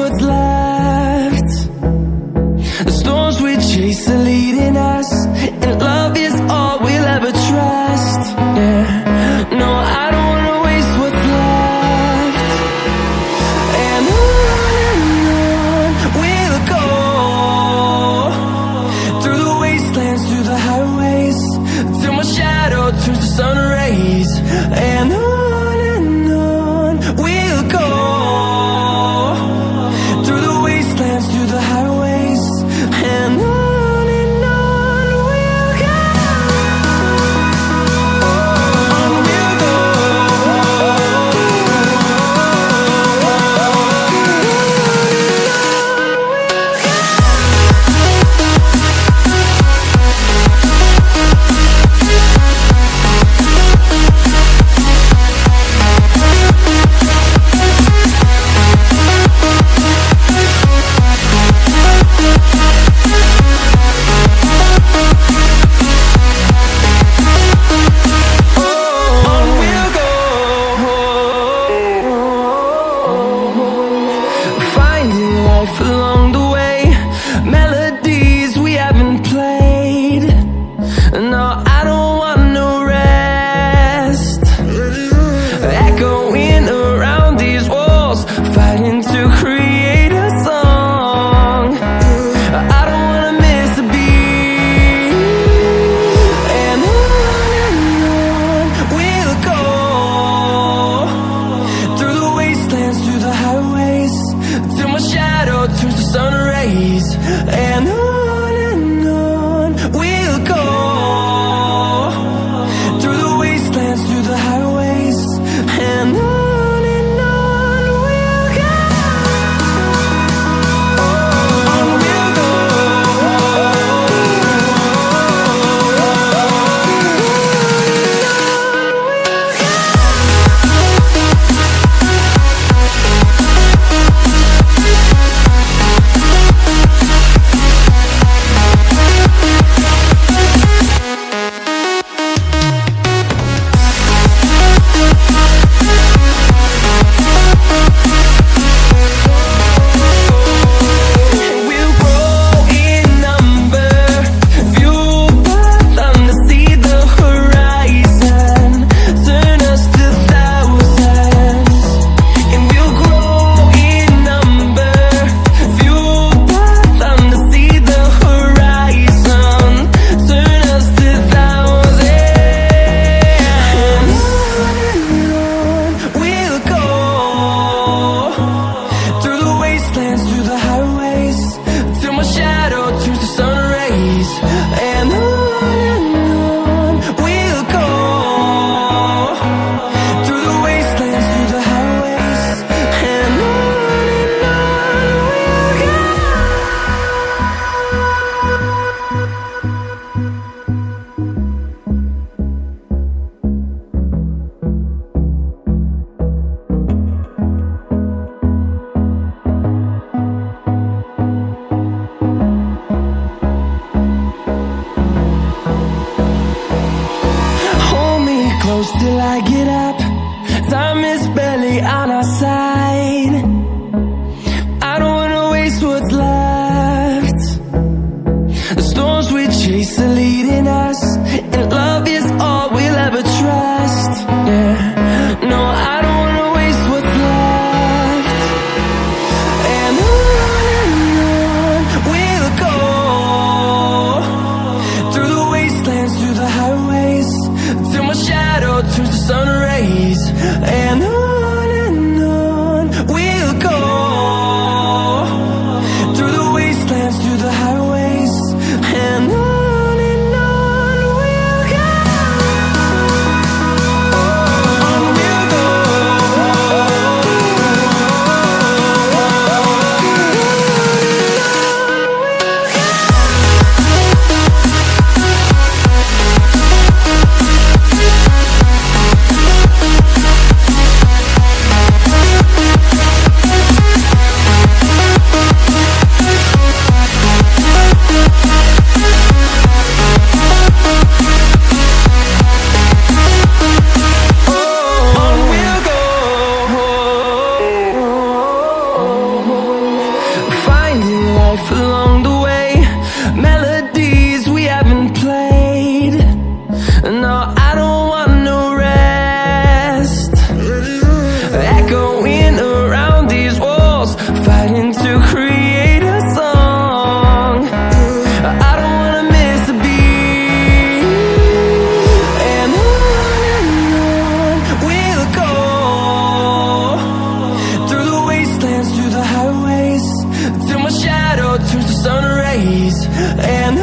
what's left. The storms we chase are leading us, and love is all we'll ever trust. Yeah, no, I don't wanna waste what's left. And on we'll go, through the wastelands, through the highways, till my shadow turns to sun rays. And on we'll go, through the wastelands, through the highways, and on we'll go. On we'll go. Finding life along the way, melodies we haven't played. No, I don't want no rest. Echoing around these walls, fighting to create a song. I don't wanna miss a beat. And on we'll go, through the wastelands, through the highways, till my shadow turns to sun rays. And on we'll go, through the wastelands, through the highways, and on we'll go. On we'll go. We'll grow in number, fueled by them to see the horizon, turn us to thousands. And we'll grow in number, fueled by them to see the horizon, turn us to thousands. And on we'll go, through the wastelands, through the highways, till my shadow turns to sun rays. And on we'll go, through the wastelands, through the highways, and on we'll go. life along the way, melodies we haven't played. No, I don't want no rest, echoing around these walls, fighting to create a song. I don't wanna miss a beat, and on we'll go, through the wastelands, through the highways, till my shadow turns to sun rays. And